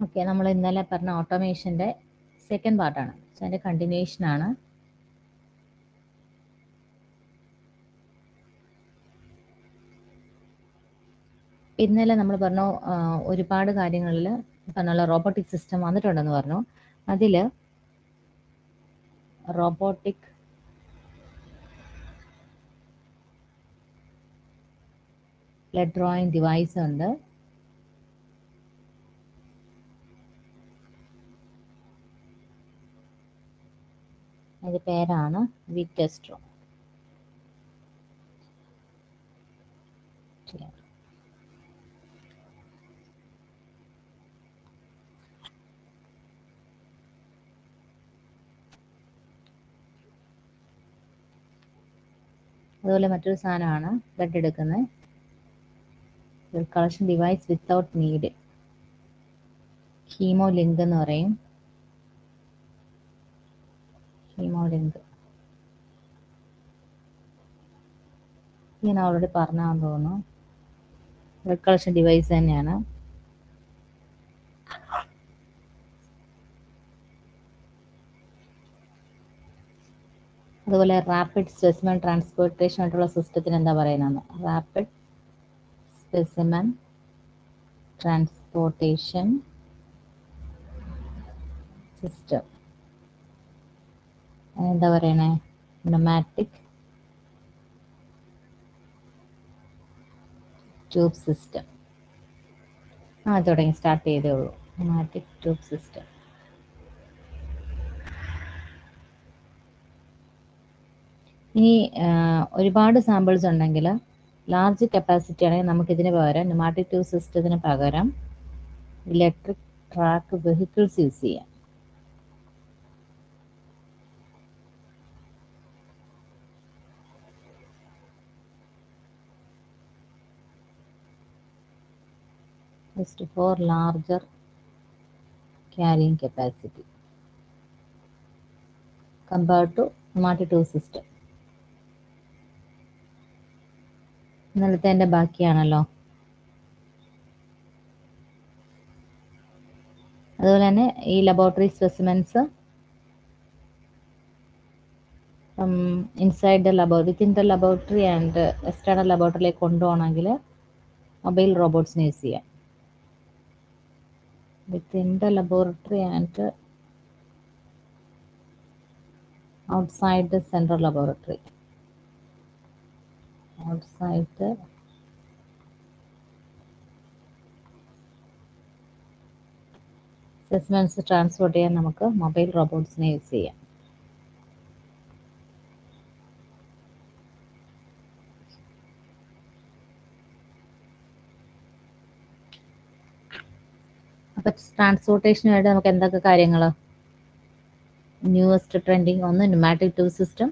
Okay, നമ്മൾ ഇന്നലെ പറഞ്ഞ ഓട്ടോമേഷൻ്റെ സെക്കൻഡ് പാർട്ടാണ്, അതിൻ്റെ കണ്ടിന്യൂഷനാണ്. ഇന്നലെ നമ്മൾ പറഞ്ഞു ഒരുപാട് കാര്യങ്ങളിൽ പറഞ്ഞുള്ള റോബോട്ടിക് സിസ്റ്റം വന്നിട്ടുണ്ടെന്ന് പറഞ്ഞു. അതിൽ റോബോട്ടിക് ബ്ലഡ് ഡ്രോയിങ് ഡിവൈസ് ഉണ്ട്. അതിൻ്റെ പേരാണ് വിറ്റെസ്ട്രോ. അതുപോലെ മറ്റൊരു സാധനമാണ് ബ്ലഡ് എടുക്കുന്നത്, blood collection device without need, haemo link എന്ന് പറയും. ഹീമോ ലിങ്ക് ഞാൻ ഓൾറെഡി പറഞ്ഞാന്ന് തോന്നുന്നു. ബ്ലഡ് കളക്ഷൻ ഡിവൈസ് തന്നെയാണ്. അതുപോലെ റാപ്പിഡ് സ്പെസിമെൻ ട്രാൻസ്പോർട്ടേഷൻ ആയിട്ടുള്ള സിസ്റ്റത്തിന് എന്താ പറയുന്നത്? Rapid specimen transportation system. എന്താ പറയണേ? Pneumatic tube system. തുടങ്ങി, സ്റ്റാർട്ട് ചെയ്തേ ഉള്ളൂ. Pneumatic tube system. ഇനി ഒരുപാട് സാമ്പിൾസ് ഉണ്ടെങ്കിൽ, ലാർജ് കപ്പാസിറ്റി ആണെങ്കിൽ നമുക്കിതിന് പകരം ന്യൂമാറ്റിക് ട്യൂബ് സിസ്റ്റത്തിന് പകരം ഇലക്ട്രിക് ട്രാക്ക് വെഹിക്കിൾസ് യൂസ് ചെയ്യാം. just for larger carrying capacity compared to pneumatic tube system. ഇന്നലത്തെ എൻ്റെ ബാക്കിയാണല്ലോ. അതുപോലെ തന്നെ ഈ laboratory specimens inside the within the laboratory and external ലബോറട്ടറിയിലേക്ക് കൊണ്ടുപോകണമെങ്കിൽ മൊബൈൽ റോബോട്ട്സിന് യൂസ് ചെയ്യാം. within the laboratory and outside the central laboratory. Outside the specimens transport ചെയ്യാൻ നമുക്ക് മൊബൈൽ റോബോട്ട്സിനെ യൂസ് ചെയ്യാം. അപ്പം ട്രാൻസ്പോർട്ടേഷനുമായിട്ട് നമുക്ക് എന്തൊക്കെ കാര്യങ്ങൾ? ന്യൂവസ്റ്റ് ട്രെൻഡിങ് ഒന്ന് pneumatic tube system,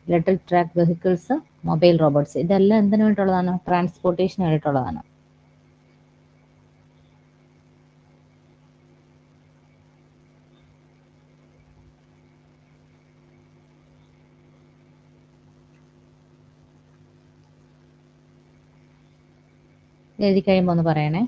electric track vehicles, mobile robots. ഇതെല്ലാം എന്തിനു വേണ്ടിയിട്ടുള്ളതാണ്? ട്രാൻസ്പോർട്ടേഷന് വേണ്ടിയിട്ടുള്ളതാണ്. എഴുതി കഴിയുമ്പോൾ ഒന്ന് പറയണേ.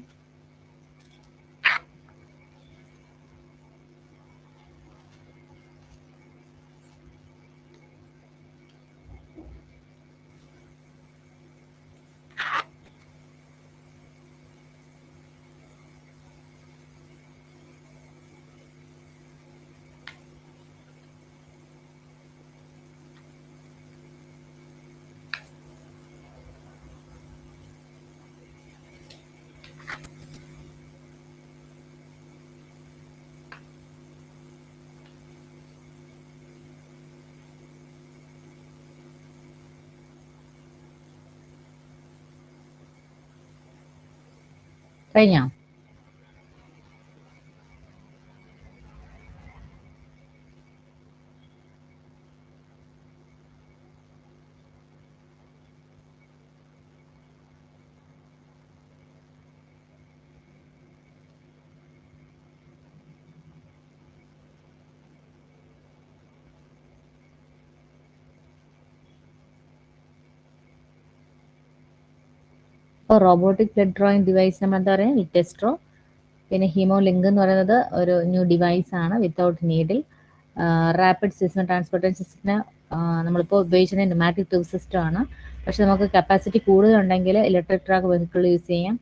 കഴിഞ്ഞോ? ഇപ്പോൾ റോബോട്ടിക് ബ്ലഡ് ഡ്രോയിങ് ഡിവൈസ് നമ്മൾ എന്താ പറയുക? വിറ്റെസ്ട്രോ. പിന്നെ ഹീമോലിങ്ക് എന്ന് പറയുന്നത് ഒരു ന്യൂ ഡിവൈസ് ആണ് without needle. Rapid system transportation സിസ്റ്റത്തിന് നമ്മളിപ്പോൾ ഉപയോഗിച്ചിരുന്ന ന്യൂമാറ്റിക് ട്യൂബ് സിസ്റ്റം ആണ്. പക്ഷെ നമുക്ക് കപ്പാസിറ്റി കൂടുതലുണ്ടെങ്കിൽ ഇലക്ട്രിക് ട്രാക്ക് വെഹിക്കിൾ യൂസ് ചെയ്യാം.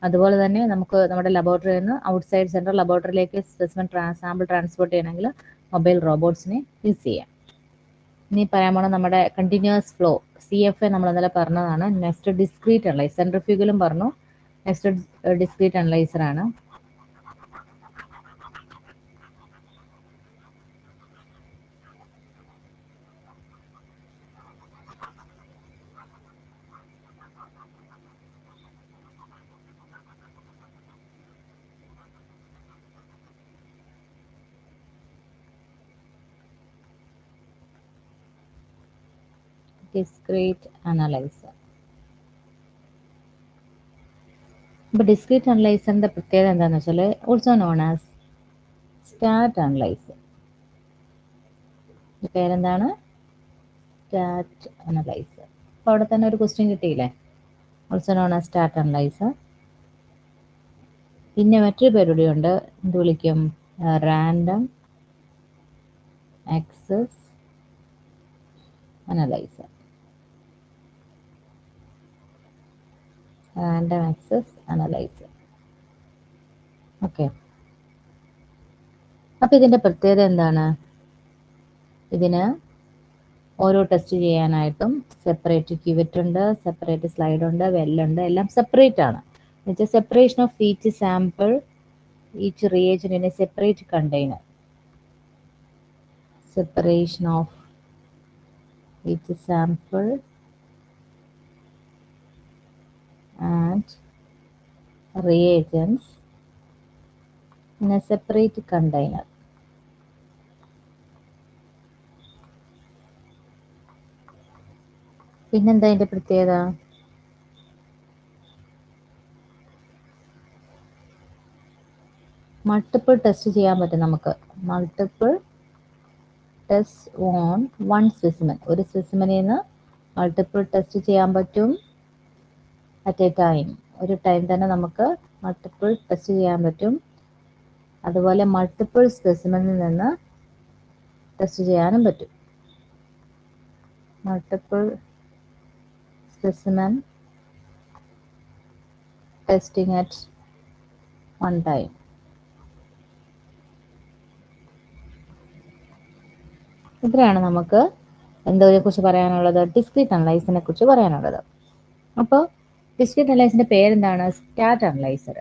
അതുപോലെ തന്നെ നമുക്ക് നമ്മുടെ ലബോറട്ടറിയിൽ നിന്ന് ഔട്ട്സൈഡ് സെൻട്രൽ ലബോറട്ടറിയിലേക്ക് സ്പെസിമെൻ സാമ്പിൾ ട്രാൻസ്പോർട്ട് ചെയ്യണമെങ്കിൽ മൊബൈൽ റോബോട്ട്സിനെ യൂസ് ചെയ്യാം. ഇനി പറയാൻ പോണത് നമ്മുടെ കണ്ടിന്യൂസ് ഫ്ലോ CFA നമ്മൾ ഇന്നലെ പറഞ്ഞതാണ്. നെക്സ്റ്റ് ഡിസ്ക്രീറ്റ് അനലൈസർ, സെൻട്രിഫ്യൂഗലും പറഞ്ഞു. നെക്സ്റ്റ് ഡിസ്ക്രീറ്റ് അനലൈസർ ആണ്. Discrete analyser. ഇപ്പൊ ഡിസ്ക്രീറ്റ് അനലൈസറിന്റെ പ്രത്യേകത എന്താണെന്ന് വെച്ചാൽ also known as stat analyser. പേരെന്താണ്? Stat analyser. അപ്പൊ അവിടെ തന്നെ ഒരു ക്വസ്റ്റ്യൻ കിട്ടിയില്ലേ? Also known as stat analyser. പിന്നെ മറ്റൊരു പേരുടെ ഉണ്ട്, എന്ത് വിളിക്കും? Random access analyser. Random access analyser. Okay. അപ്പൊ ഇതിന്റെ പ്രത്യേകത എന്താണ്? ഇതിന് ഓരോ ടെസ്റ്റ് ചെയ്യാനായിട്ടും സെപ്പറേറ്റ് ക്യൂവറ്റ് ഉണ്ട്, സെപ്പറേറ്റ് സ്ലൈഡ് ഉണ്ട്, വെല്ലുണ്ട്, എല്ലാം സെപ്പറേറ്റ് ആണ്. എന്നുവെച്ചാൽ separation of each sample, each reagent in A separate container. Separation of each sample and reagents in a separate container. പിന്നെന്താ ഇതിന്റെ പ്രത്യേകത? മൾട്ടിപ്പിൾ ടെസ്റ്റ് ചെയ്യാൻ പറ്റും നമുക്ക്. Multiple test on one specimen. ഒരു സ്പെസിമെനിൽ നിന്ന് മൾട്ടിപ്പിൾ ടെസ്റ്റ് ചെയ്യാൻ പറ്റും അറ്റ് എ ടൈം. ഒരു ടൈം തന്നെ നമുക്ക് മൾട്ടിപ്പിൾ ടെസ്റ്റ് ചെയ്യാൻ പറ്റും. അതുപോലെ മൾട്ടിപ്പിൾ സ്പെസിമെനിൽ നിന്ന് ടെസ്റ്റ് ചെയ്യാനും പറ്റും. Multiple specimen testing at one time. ഇത്രയാണ് നമുക്ക് എന്തോയെ കുറിച്ച് പറയാനുള്ളത്? ഡിസ്ക്രീറ്റ് അനലൈസറിനെ കുറിച്ച് പറയാനുള്ളത്. അപ്പോൾ ഡിസ്ക്രീറ്റ് അനലൈസറിന്റെ പേരെന്താണ്? Stat analyser.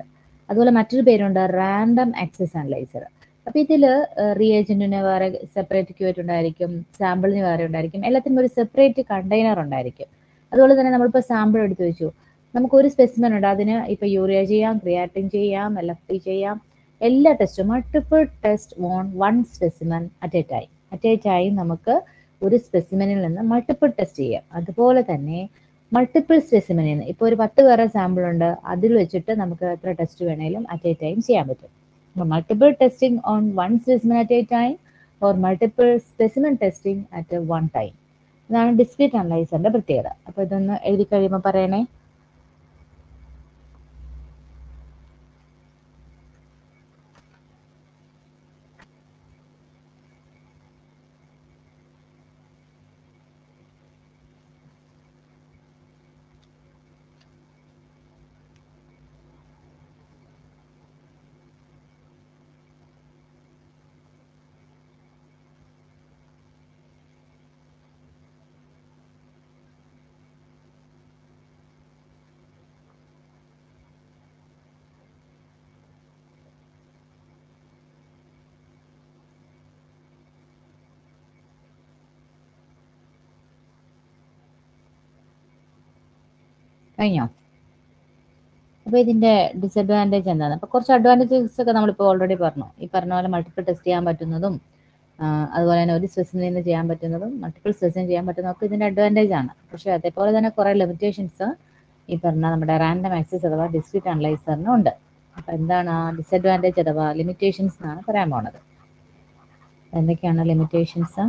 അതുപോലെ മറ്റൊരു പേരുണ്ട് റാൻഡം ആക്സസ് അനലൈസർ. അപ്പൊ ഇതില് റിയേജന്റിന് വേറെ സെപ്പറേറ്റ് ക്യൂറ്റ് ഉണ്ടായിരിക്കും, സാമ്പിളിന് വേറെ ഉണ്ടായിരിക്കും, എല്ലാത്തിനും ഒരു സെപ്പറേറ്റ് കണ്ടെയ്നർ ഉണ്ടായിരിക്കും. അതുപോലെ തന്നെ നമ്മളിപ്പോൾ സാമ്പിൾ എടുത്തു വെച്ചു, നമുക്ക് ഒരു സ്പെസിമെൻ ഉണ്ട്, അതിന് ഇപ്പൊ യൂറിയ ചെയ്യാം, ക്രിയാറ്റിൻ ചെയ്യാം, LFT ചെയ്യാം, എല്ലാ ടെസ്റ്റും multiple test on one specimen at A time. At A time നമുക്ക് ഒരു സ്പെസിമെനിൽ നിന്ന് മൾട്ടിപ്പിൾ ടെസ്റ്റ് ചെയ്യാം. അതുപോലെ തന്നെ മൾട്ടിപ്പിൾ സ്പെസിമെനിൽ നിന്ന് ഇപ്പോൾ ഒരു 10 വേറെ സാമ്പിൾ ഉണ്ട്, അതിൽ വെച്ചിട്ട് നമുക്ക് എത്ര ടെസ്റ്റ് വേണേലും അറ്റ് എ ടൈം ചെയ്യാൻ പറ്റും. Multiple testing on one specimen at A time or multiple specimen testing at one time. ഇതാണ് ഡിസ്ക്രീറ്റ് അനലൈസറിന്റെ പ്രത്യേകത. അപ്പൊ ഇതൊന്ന് എഴുതി കഴിയുമ്പോൾ പറയണേ. കഴിഞ്ഞോ? അപ്പോൾ ഇതിന്റെ ഡിസഡ്വാൻറ്റേജ് എന്താണ്? അപ്പോൾ കുറച്ച് അഡ്വാൻറ്റേജസ് ഒക്കെ നമ്മളിപ്പോൾ ഓൾറെഡി പറഞ്ഞു. ഈ പറഞ്ഞ പോലെ മൾട്ടിപ്പിൾ ടെസ്റ്റ് ചെയ്യാൻ പറ്റുന്നതും അതുപോലെ തന്നെ ഒരു സ്പെസിമെനിൽ നിന്ന് ചെയ്യാൻ പറ്റുന്നതും മൾട്ടിപ്പിൾ സ്പെസിമെൻ ചെയ്യാൻ പറ്റുന്നതൊക്കെ ഇതിന്റെ അഡ്വാൻറ്റേജ് ആണ്. പക്ഷേ അതേപോലെ തന്നെ കുറേ ലിമിറ്റേഷൻസ് ഈ പറഞ്ഞ നമ്മുടെ റാൻഡം ആക്സസ് അഥവാ ഡിസ്ക്രീറ്റ് അനലൈസറിനും ഉണ്ട്. അപ്പോൾ എന്താണ് ആ ഡിസഡ്വാൻറ്റേജ് അഥവാ ലിമിറ്റേഷൻസ് എന്നാണ് പറയാൻ പോണത്. എന്തൊക്കെയാണ് ലിമിറ്റേഷൻസ്?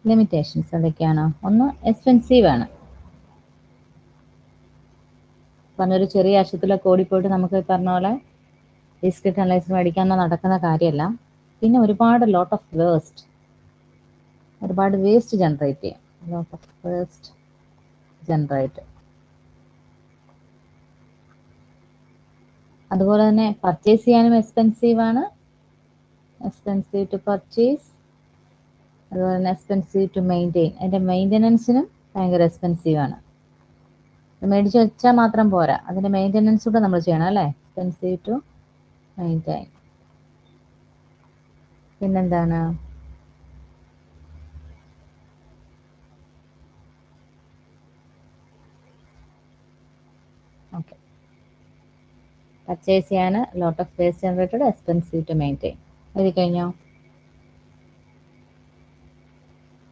ലിമിറ്റേഷൻസ് എന്തൊക്കെയാണ്? ഒന്ന് എക്സ്പെൻസീവ് ആണ്. പറഞ്ഞൊരു ചെറിയ ആശുപത്രിയിലൊക്കെ ഓടിപ്പോയിട്ട് നമുക്ക് പറഞ്ഞ പോലെ ഡിസ്ക്രീറ്റ് അനലൈസർ മേടിക്കാനോ നടക്കുന്ന കാര്യമല്ല. പിന്നെ ഒരുപാട് ലോട്ട് ഓഫ് വേസ്റ്റ്, ഒരുപാട് വേസ്റ്റ് ജനറേറ്റ് ചെയ്യും. Lot of waste generate. അതുപോലെ തന്നെ പർച്ചേസ് ചെയ്യാനും എക്സ്പെൻസീവ് ആണ്. Expensive to purchase. അതുപോലെ തന്നെ എക്സ്പെൻസീവ് ടു മെയിൻറ്റെയിൻ. അതിൻ്റെ മെയിൻ്റനൻസിനും ഭയങ്കര എക്സ്പെൻസീവ് ആണ്. മേടിച്ച് വെച്ചാൽ മാത്രം പോരാ, അതിൻ്റെ മെയിൻ്റനൻസ് കൂടെ നമ്മൾ ചെയ്യണം അല്ലേ? Expensive to maintain. പിന്നെന്താണ്? ഓക്കെ, പർച്ചേസ് ചെയ്യാൻ lot of waste generated, expensive to maintain. എഴുതി കഴിഞ്ഞോ?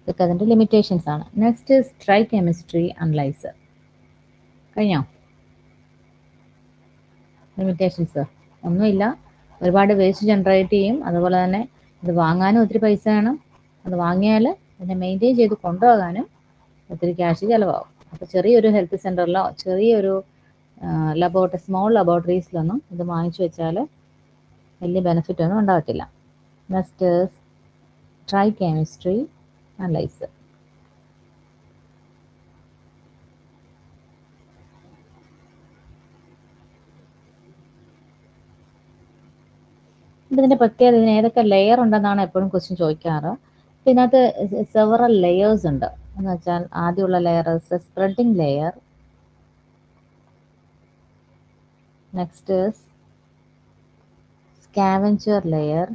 ഇതൊക്കെ അതിൻ്റെ ലിമിറ്റേഷൻസ് ആണ്. Next try chemistry analyser. കഴിഞ്ഞോ? ലിമിറ്റേഷൻസ് ഒന്നുമില്ല, ഒരുപാട് വേസ്റ്റ് ജനറേറ്റ് ചെയ്യും. അതുപോലെ തന്നെ ഇത് വാങ്ങാനും ഒത്തിരി പൈസ വേണം. അത് വാങ്ങിയാൽ അതിനെ മെയിൻറ്റെയിൻ ചെയ്ത് കൊണ്ടുപോകാനും ഒത്തിരി ക്യാഷ് ചിലവാകും. അപ്പോൾ ചെറിയൊരു ഹെൽത്ത് സെൻ്ററിലോ ചെറിയൊരു സ്മോൾ ലബോറട്ടറീസിലൊന്നും ഇത് വാങ്ങിച്ചു വെച്ചാൽ വലിയ ബെനിഫിറ്റ് ഒന്നും ഉണ്ടാകത്തില്ല. Next try chemistry analyser. ഇതിൻ്റെ പ്രത്യേകത, ഇതിന് ഏതൊക്കെ ലെയർ ഉണ്ടെന്നാണ് എപ്പോഴും ക്വസ്റ്റ്യൻ ചോദിക്കാറ്. അപ്പോൾ ഇതിനകത്ത് സെവറൽ ലെയേഴ്സ് ഉണ്ട്. എന്ന് വെച്ചാൽ ആദ്യമുള്ള layer spreading layer, next scavenger layer,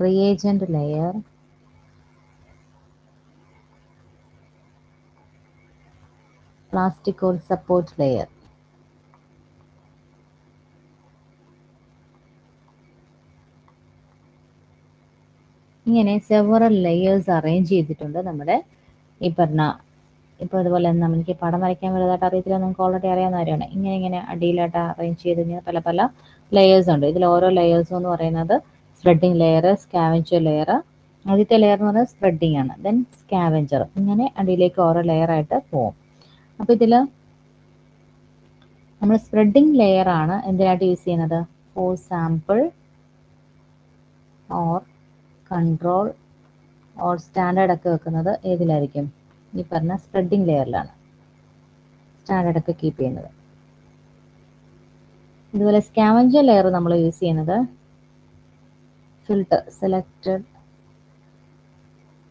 reagent layer, plastic support layer. ഇങ്ങനെ സെവറൽ ലെയേഴ്സ് അറേഞ്ച് ചെയ്തിട്ടുണ്ട് നമ്മുടെ ഈ പറഞ്ഞ. ഇപ്പോൾ ഇതുപോലെ നമുക്ക് പടം വരയ്ക്കാൻ വലുതായിട്ട് അറിയത്തില്ല, നിങ്ങൾക്ക് ഓൾറെഡി അറിയാവുന്ന കാര്യമാണ്. ഇങ്ങനെ അടിയിലായിട്ട് അറേഞ്ച് ചെയ്ത് കഴിഞ്ഞാൽ പല പല ലെയേഴ്സ് ഉണ്ട്. ഇതിൽ ഓരോ ലെയേഴ്സും എന്ന് പറയുന്നത് സ്പ്രെഡിങ് ലെയർ, സ്കാവഞ്ചർ ലെയർ. ആദ്യത്തെ ലെയർ എന്ന് പറയുന്നത് സ്പ്രെഡിങ് ആണ്, ദെൻ സ്കാവഞ്ചർ. ഇങ്ങനെ അടിയിലേക്ക് ഓരോ ലെയർ ആയിട്ട് പോകും. അപ്പോൾ ഇതിൽ നമ്മൾ സ്പ്രെഡിങ് ലെയർ ആണ് എന്തിനായിട്ട് യൂസ് ചെയ്യുന്നത്? For sample or control or standard ഒക്കെ വെക്കുന്നത് ഏതിലായിരിക്കും? ഈ പറഞ്ഞ സ്പ്രെഡിങ് ലെയറിലാണ് സ്റ്റാൻഡേർഡ് ഒക്കെ കീപ്പ് ചെയ്യുന്നത്. ഇതുപോലെ സ്കാവഞ്ചർ ലെയർ നമ്മൾ യൂസ് ചെയ്യുന്നത് filter, selected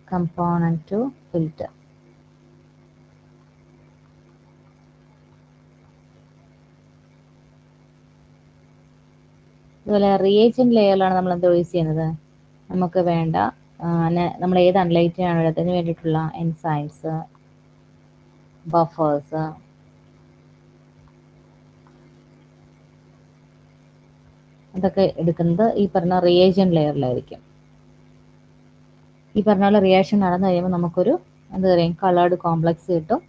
component to filter. ഇതുപോലെ റിയേജന്റ് ലെയറിലാണ് നമ്മൾ എന്താ യൂസ് ചെയ്യുന്നത്? നമുക്ക് വേണ്ട നമ്മൾ ഏത് അനലൈറ്റിനാണ് എടുത്തതിന് വേണ്ടിയിട്ടുള്ള എൻസൈംസ്, ബഫേഴ്സ്, അതൊക്കെ എടുക്കുന്നത് ഈ പറഞ്ഞ റിയേജന്റ് ലെയറിലായിരിക്കും. ഈ പറഞ്ഞ പോലെ റിയാക്ഷൻ നടന്നു കഴിയുമ്പോൾ നമുക്കൊരു എന്താ പറയുക കളേർഡ് കോംപ്ലക്സ് കിട്ടും.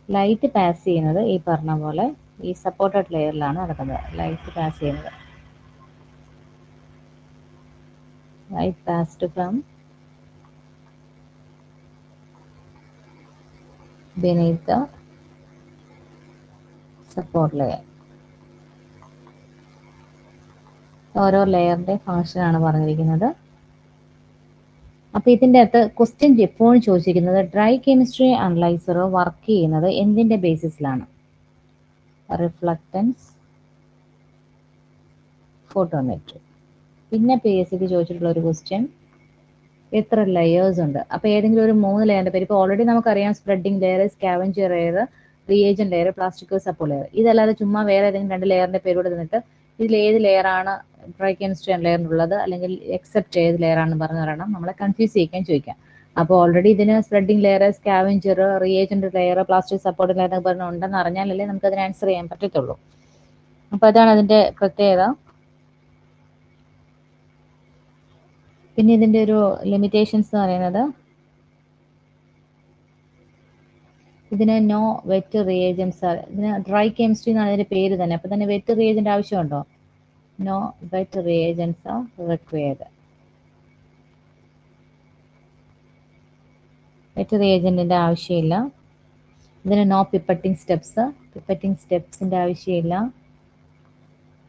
ലൈറ്റ് പാസ് ചെയ്യുന്നത് ഈ പറഞ്ഞ പോലെ ഈ സപ്പോർട്ടഡ് ലെയറിലാണ് നടക്കുന്നത്. ലൈറ്റ് പാസ് ചെയ്യുന്നത്, light passed from beneath the support layer. ഓരോ ലെയറിന്റെ ഫംഗ്ഷൻ ആണ് പറഞ്ഞിരിക്കുന്നത്. അപ്പോൾ ഇതിൻ്റെ അകത്ത് ക്വസ്റ്റ്യൻ എപ്പോഴും ചോദിച്ചിരിക്കുന്നത് ഡ്രൈ കെമിസ്ട്രി അനലൈസർ വർക്ക് ചെയ്യുന്നത് എന്തിൻ്റെ ബേസിസിലാണ്? Reflectance, photometry. പിന്നെ PSCക്ക് ചോദിച്ചിട്ടുള്ള ഒരു ക്വസ്റ്റ്യൻ എത്ര ലെയേഴ്സ് ഉണ്ട്? അപ്പോൾ ഏതെങ്കിലും ഒരു 3 ലെയറിൻ്റെ പേര്. ഇപ്പോൾ ഓൾറെഡി നമുക്കറിയാം spreading layer, scavenger layer, reagent layer, plastic support layer. ഇതല്ലാതെ ചുമ്മാ വേറെ ഏതെങ്കിലും 2 ലെയറിൻ്റെ പേര് കൂടെ തന്നിട്ട് ഇതിൽ ഏത് ലെയറാണ് ഡ്രൈ കെമിസ്ട്രി ലെയറിനുള്ളത്, അല്ലെങ്കിൽ എക്സെപ്റ്റ് ഏത് ലെയറാണെന്ന് പറഞ്ഞു തരണം. നമ്മളെ കൺഫ്യൂസ് ചെയ്യിക്കാൻ ചോദിക്കാം. അപ്പോൾ ഓൾറെഡി ഇതിന് spreading layer, scavenger, reagent layer, plastic support layer എന്നൊക്കെ പറഞ്ഞ് ഉണ്ടെന്ന് അറിഞ്ഞാലല്ലേ നമുക്ക് അതിന് ആൻസർ ചെയ്യാൻ പറ്റത്തുള്ളൂ. അപ്പോൾ അതാണ് അതിൻ്റെ പ്രത്യേകത. പിന്നെ ഇതിൻ്റെ ഒരു ലിമിറ്റേഷൻസ് എന്ന് പറയുന്നത് ഇതിന് നോ വെറ്റ് റിയേജൻസ്. ഇതിന് ഡ്രൈ കെമിസ്ട്രി എന്നാണ് ഇതിൻ്റെ പേര് തന്നെ. അപ്പോൾ തന്നെ വെറ്റ് റിയേജൻ്റ് ആവശ്യമുണ്ടോ? No wet reagents are required. Wet റിയേജൻറ്റിൻ്റെ ആവശ്യമില്ല. ഇതിന് നോ പിപ്പറ്റിംഗ് സ്റ്റെപ്സ്, പിപ്പറ്റിംഗ് സ്റ്റെപ്സിൻ്റെ ആവശ്യമില്ല.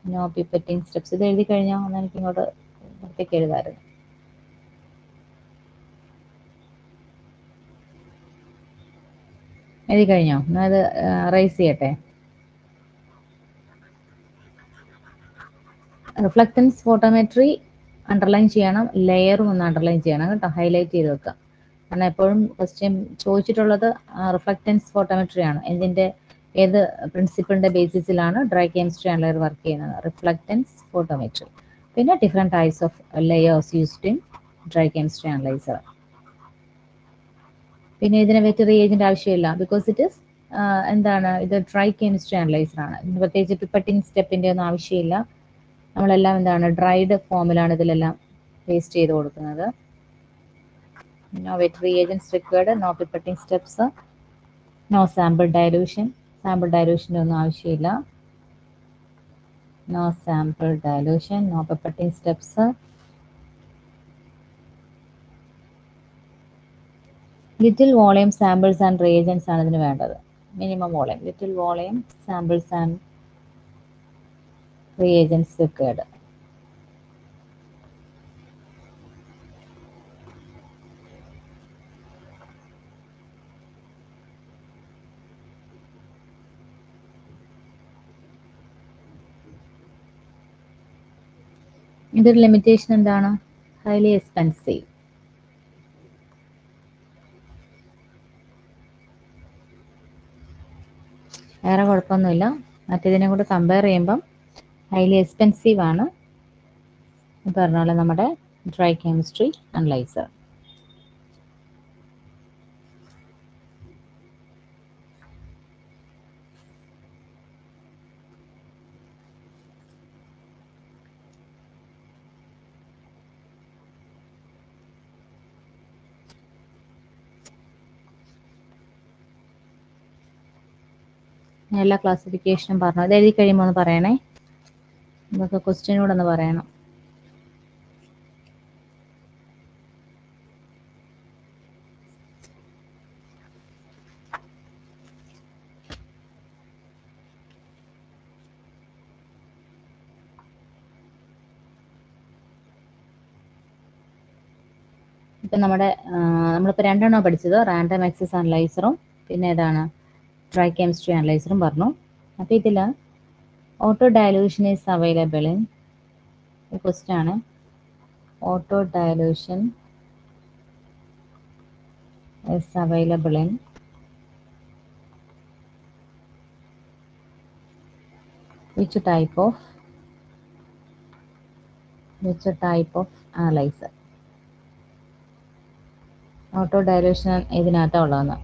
No pipetting steps. ഇത് എഴുതി കഴിഞ്ഞാൽ ഒന്ന് എനിക്ക് ഇങ്ങോട്ട് പുറത്തേക്ക് എഴുതാമായിരുന്നു. എഴുതി കഴിഞ്ഞോ? എന്നാൽ അത് റൈസ് ചെയ്യട്ടെ. റിഫ്ലക്റ്റൻസ് ഫോട്ടോമെട്രി അണ്ടർലൈൻ ചെയ്യണം, ലെയറും ഒന്ന് അണ്ടർലൈൻ ചെയ്യണം കേട്ടോ, ഹൈലൈറ്റ് ചെയ്ത് വെക്കാം. കാരണം എപ്പോഴും ക്വസ്റ്റ്യൻ ചോദിച്ചിട്ടുള്ളത് റിഫ്ലക്റ്റൻസ് ഫോട്ടോമെട്രി ആണ്. എന്തിൻ്റെ ഏത് പ്രിൻസിപ്പിളിൻ്റെ ബേസിസിലാണ് ഡ്രൈ കെമിസ്ട്രി അനലൈസർ വർക്ക് ചെയ്യുന്നത്? Reflectance photometry. പിന്നെ different types of layers used in dry chemistry analyser. പിന്നെ ഇതിന് വെറ്റ് റിയേജൻ്റ് ആവശ്യമില്ല, ബിക്കോസ് ഇറ്റ് ഇസ് എന്താണ്, ഇത് ഡ്രൈ കെമിസ്ട്രി അനലൈസർ ആണ്. ഇതിന് പ്രത്യേകിച്ച് പിപ്പറ്റിംഗ് സ്റ്റെപ്പിൻ്റെ ഒന്നും ആവശ്യമില്ല. നമ്മളെല്ലാം എന്താണ് ഡ്രൈഡ് ഫോമിലാണ് ഇതിലെല്ലാം പേസ്റ്റ് ചെയ്ത് കൊടുക്കുന്നത്. No wet reagents required, no pipetting steps, no sample dilution. Sample ഡയലൂഷൻ്റെ ഒന്നും ആവശ്യമില്ല. No sample dilution, no pipetting steps. Little volume samples and reagents ആണ് ഇതിന് വേണ്ടത്. Minimum volume, little volume samples and reagents required. ഇതൊരു limitation എന്താണ്? Highly expensive. വേറെ കുഴപ്പമൊന്നുമില്ല. മറ്റേതിനെ കൂടെ കമ്പയർ ചെയ്യുമ്പം ഹൈലി എക്സ്പെൻസീവ് ആണ് പറഞ്ഞ പോലെ നമ്മുടെ ഡ്രൈ കെമിസ്ട്രി അനലൈസർ. എല്ലാ ക്ലാസിഫിക്കേഷനും പറഞ്ഞു. അത് എഴുതി കഴിയുമ്പോൾ ഒന്ന് പറയണേ. ഇതൊക്കെ ക്വസ്റ്റ്യനൂടെ ഒന്ന് പറയണം. ഇപ്പം നമ്മളിപ്പോൾ രണ്ടെണ്ണം പഠിച്ചത്, റാൻഡം ആക്സസ് അനലൈസറും പിന്നെ ഏതാണ് ഡ്രൈ കെമിസ്ട്രി അനലൈസറും പറഞ്ഞു. അപ്പോൾ ഇതിൽ auto dilution is available in, question ആണ്, auto dilution is available in which type of analyser? Auto dilution ഇതിനകത്താണ് ഉള്ളതെന്ന്.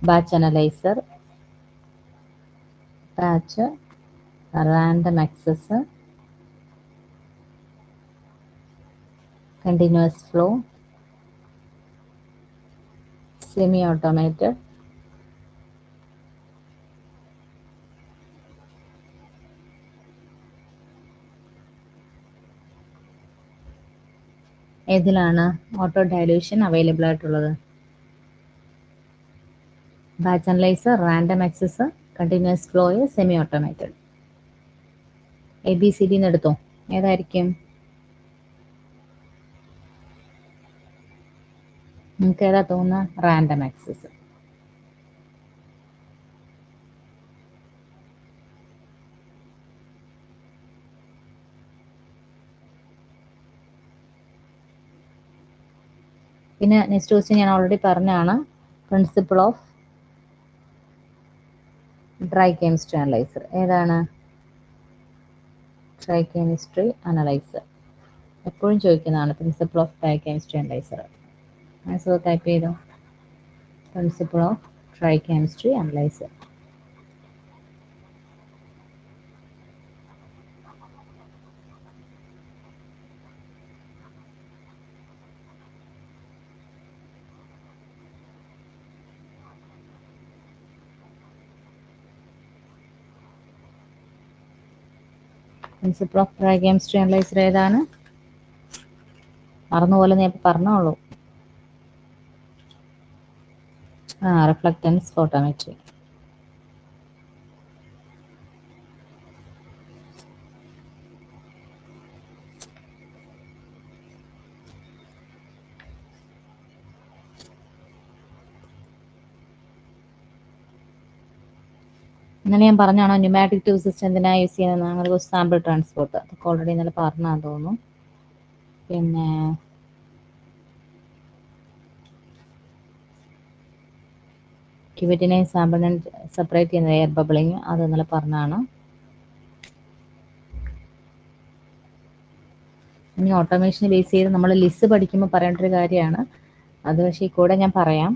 Batch analyser, batch, random access, continuous flow, semi automated, ഏതിലാണ് ഓട്ടോ ഡയലൂഷൻ അവൈലബിൾ ആയിട്ടുള്ളത്? Batch analyser, random access, continuous flow, semi automated. ABCD എടുത്തോ, ഏതായിരിക്കും നിങ്ങൾക്ക് ഏതാ തോന്നുന്ന? Random access. പിന്നെ നെക്സ്റ്റ് ക്വസ്റ്റ്യൻ ഞാൻ ഓൾറെഡി പറഞ്ഞാണ്, principle of dry chemistry analyser. ഏതാണ് ഡ്രൈ കെമിസ്ട്രി അനലൈസർ? എപ്പോഴും ചോദിക്കുന്നതാണ് principle of dry chemistry analyser. Answer type ചെയ്തോ, principle of dry chemistry analyser. Principle of dry chemistry analyser ഏതാണ്? മറന്നുപോലെ ഞാൻ പറഞ്ഞോളൂ. Reflectance photometry. ഇന്നലെ ഞാൻ പറഞ്ഞാണോ ന്യൂമാറ്റിക് ട്യൂബ് സിസ്റ്റം എന്തിനാണ് യൂസ് ചെയ്യുന്നത്? അങ്ങനെ സാമ്പിൾ ട്രാൻസ്പോർട്ട്, അതൊക്കെ ഓൾറെഡി ഇന്നലെ പറഞ്ഞാന്ന് തോന്നുന്നു. പിന്നെ ക്യൂബറ്റിനെയും സാമ്പിളിനെയും സെപ്പറേറ്റ് ചെയ്യുന്നത് എയർ ബബിളിങ്, അത് ഇന്നലെ പറഞ്ഞാണ്. ഇനി ഓട്ടോമേഷനെ ബേസ് ചെയ്ത് നമ്മൾ ലിസ്റ്റ് പഠിക്കുമ്പോൾ പറയേണ്ട ഒരു കാര്യമാണ് അത്, പക്ഷേ ഈ കൂടെ ഞാൻ പറയാം.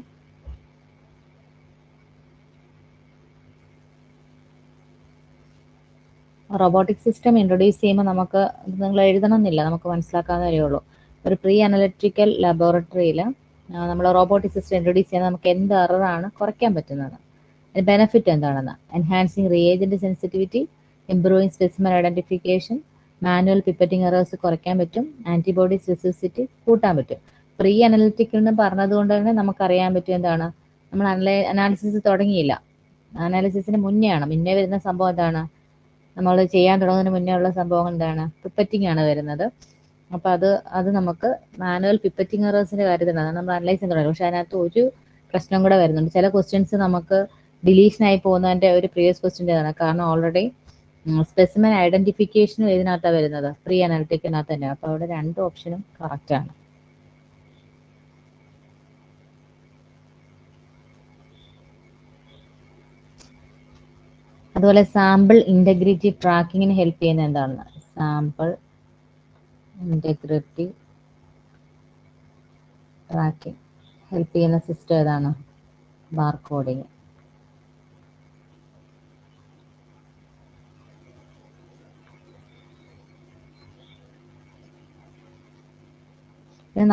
റോബോട്ടിക് സിസ്റ്റം ഇൻട്രൊഡ്യൂസ് ചെയ്യുമ്പോൾ നമുക്ക് നിങ്ങൾ എഴുതണമെന്നില്ല, നമുക്ക് മനസ്സിലാക്കാവുന്ന കാര്യമുള്ളൂ. ഒരു പ്രീ അനലിറ്റിക്കൽ ലബോറട്ടറിയിൽ നമ്മൾ റോബോട്ടിക് സിസ്റ്റം ഇൻട്രൊഡ്യൂസ് ചെയ്യുന്നത് നമുക്ക് എന്ത് എററാണ് കുറയ്ക്കാൻ പറ്റുന്നത്, ബെനിഫിറ്റ് എന്താണെന്ന്. Enhancing reagent sensitivity, improving specimen identification, manual pipetting errors കുറയ്ക്കാൻ പറ്റും, ആന്റിബോഡീസ് റെസിസിറ്റി കൂട്ടാൻ പറ്റും. പ്രീ അനലിറ്റിക്കൽ എന്ന് പറഞ്ഞതുകൊണ്ട് തന്നെ നമുക്കറിയാൻ പറ്റും എന്താണ്, നമ്മൾ അനാലിസിസ് തുടങ്ങിയില്ല, അനാലിസിസിന് മുന്നേ വരുന്ന സംഭവം എന്താണ്, നമ്മൾ ചെയ്യാൻ തുടങ്ങുന്നതിന് മുന്നേ ഉള്ള സംഭവം എന്താണ്, പിപ്പറ്റിംഗ് ആണ് വരുന്നത്. അപ്പോൾ അത് നമുക്ക് മാനുവൽ പിപ്പറ്റിംഗ് എറേഴ്സിന്റെ കാര്യത്തിലാണ് നമ്മൾ അനലൈസ് ചെയ്യാൻ തുടങ്ങി. പക്ഷെ അതിനകത്ത് ഒരു പ്രശ്നം കൂടെ വരുന്നുണ്ട്. ചില ക്വസ്റ്റ്യൻസ് നമുക്ക് ഡിലീഷനായി പോകുന്നതിന്റെ ഒരു പ്രീവിയസ് ക്വസ്റ്റ്യൻ്റെതാണ്. കാരണം ഓൾറെഡി സ്പെസിമെൻ ഐഡന്റിഫിക്കേഷനും ഇതിനകത്താണ് വരുന്നത്, പ്രീ അനലിറ്റിക്കിനകത്ത് തന്നെ. അപ്പോൾ അവിടെ രണ്ട് ഓപ്ഷനും കറക്റ്റ് ആണ്. അതുപോലെ സാമ്പിൾ ഇന്റഗ്രിറ്റി ട്രാക്കിങ്ങിന് ഹെൽപ്പ് ചെയ്യുന്ന എന്താണ്? സാമ്പിൾ ഇന്റഗ്രിറ്റി ട്രാക്കിംഗ് ഹെൽപ്പ് ചെയ്യുന്ന സിസ്റ്റം ഏതാണ്? ബാർകോഡിങ്.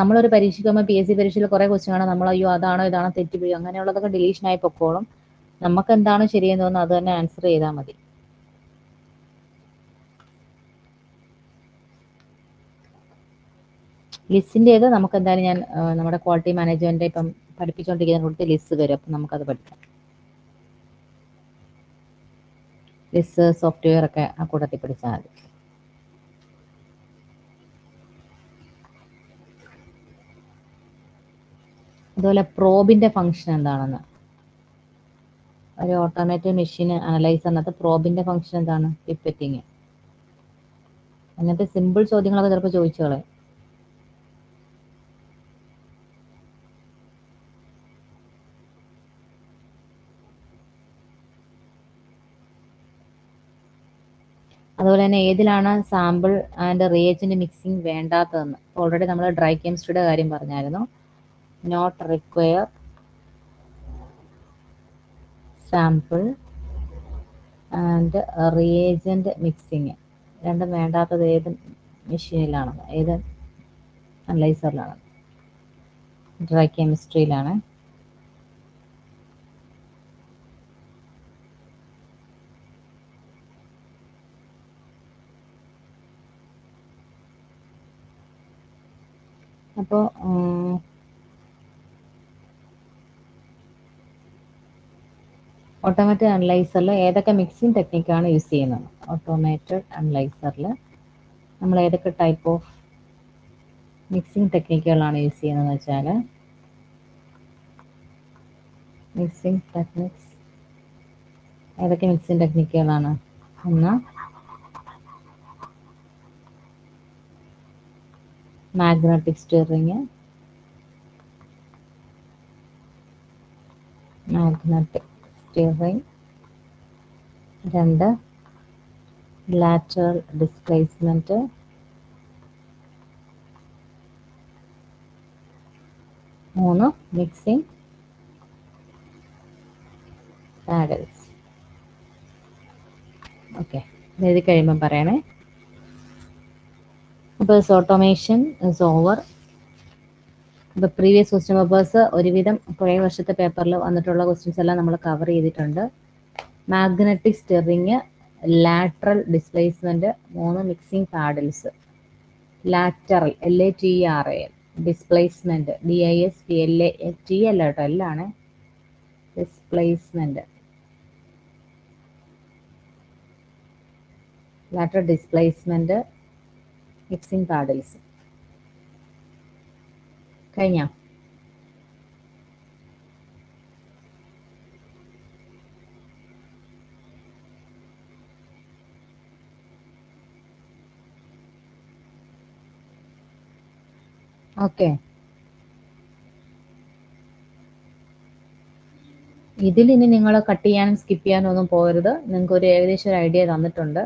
നമ്മളൊരു പരീക്ഷയ്ക്ക് പോകുമ്പോൾ PSC പരീക്ഷയിൽ കുറെ ക്വസ്റ്റ്യൻ ആണ്, നമ്മൾ അയ്യോ അതാണോ ഇതാണോ തെറ്റിപ്പോയി അങ്ങനെയുള്ളതൊക്കെ ഡിലീഷനായി പൊക്കോളും. നമുക്ക് എന്താണ് ശരിയെന്ന് തോന്നുന്നത് അത് തന്നെ ആൻസർ ചെയ്താൽ മതി. ലിസ്റ്റിൻ്റെ ഏത് നമുക്ക് എന്തായാലും ഞാൻ നമ്മുടെ ക്വാളിറ്റി മാനേജ്മെന്റ് ഇപ്പം പഠിപ്പിച്ചുകൊണ്ടിരിക്കുന്ന കൊടുത്ത് ലിസ്റ്റ് വരും, അപ്പം നമുക്കത് പഠിക്കാം. ലിസ്റ്റ് സോഫ്റ്റ്വെയർ ഒക്കെ ആ കൂട്ടത്തിൽ പഠിച്ചാൽ മതി. അതുപോലെ പ്രോബിന്റെ ഫംഗ്ഷൻ എന്താണെന്ന്, ഒരു ഓട്ടോമേറ്റഡ് മെഷീൻ അനലൈസറിനകത്ത് പ്രോബിന്റെ ഫംഗ്ഷൻ എന്താണ്? പിപ്പറ്റിങ്. അങ്ങനത്തെ സിമ്പിൾ ചോദ്യങ്ങളൊക്കെ ചിലപ്പോൾ ചോദിച്ചോളെ. അതുപോലെ തന്നെ ഏതിലാണ് സാമ്പിൾ ആൻഡ് റിയേജന്റ് മിക്സിംഗ് വേണ്ടാത്തതെന്ന് ഓൾറെഡി നമ്മൾ ഡ്രൈ കെമിസ്ട്രിയുടെ കാര്യം പറഞ്ഞായിരുന്നു. Not require sample and reagent mixing രണ്ടും വേണ്ടാത്തത് ഏത് മെഷീനിലാണ്, ഏത് അനലൈസറിലാണ്? ഡ്രൈ കെമിസ്ട്രിയിലാണ്. അപ്പോൾ ഓട്ടോമേറ്റഡ് അനലൈസറിൽ ഏതൊക്കെ മിക്സിംഗ് ടെക്നിക്കാണ് യൂസ് ചെയ്യുന്നത്? ഓട്ടോമേറ്റഡ് അനലൈസറിൽ നമ്മൾ ഏതൊക്കെ ടൈപ്പ് ഓഫ് മിക്സിംഗ് ടെക്നിക്കുകളാണ് യൂസ് ചെയ്യുന്നതെന്ന് വെച്ചാൽ, മിക്സിംഗ് ടെക്നിക്സ് ഏതൊക്കെ മിക്സിംഗ് ടെക്നിക്കുകളാണ്? ഒന്ന് മാഗ്നറ്റിക് സ്റ്റിറിങ്, രണ്ട് ലാറ്ററൽ ഡിസ്പ്ലേസ്മെന്റ്, മൂന്ന് മിക്സിംഗ് സാഡിൽസ്. ഓക്കെ, എഴുതി കഴിയുമ്പം പറയണേ. അപ്പോൾ ഓട്ടോമേഷൻ ഇസ് ഓവർ. ഇപ്പോൾ പ്രീവിയസ് ക്വസ്റ്റ്യൻ പേപ്പേഴ്സ് ഒരുവിധം കുറേ വർഷത്തെ പേപ്പറിൽ വന്നിട്ടുള്ള ക്വസ്റ്റ്യൻസ് എല്ലാം നമ്മൾ കവർ ചെയ്തിട്ടുണ്ട്. Magnetic stirring lateral displacement 3 mixing paddles. Lateral LATERAL displacement DISPLAT അല്ല കേട്ടോ, എല്ലാണ് displacement. Lateral displacement mixing paddles. കഴിഞ്ഞ ഓക്കെ. ഇതിൽ ഇനി നിങ്ങൾ കട്ട് ചെയ്യാനും സ്കിപ്പ് ചെയ്യാനും ഒന്നും പോകരുത്. നിങ്ങൾക്ക് ഒരു ഏകദേശം ഒരു ഐഡിയ തന്നിട്ടുണ്ട്.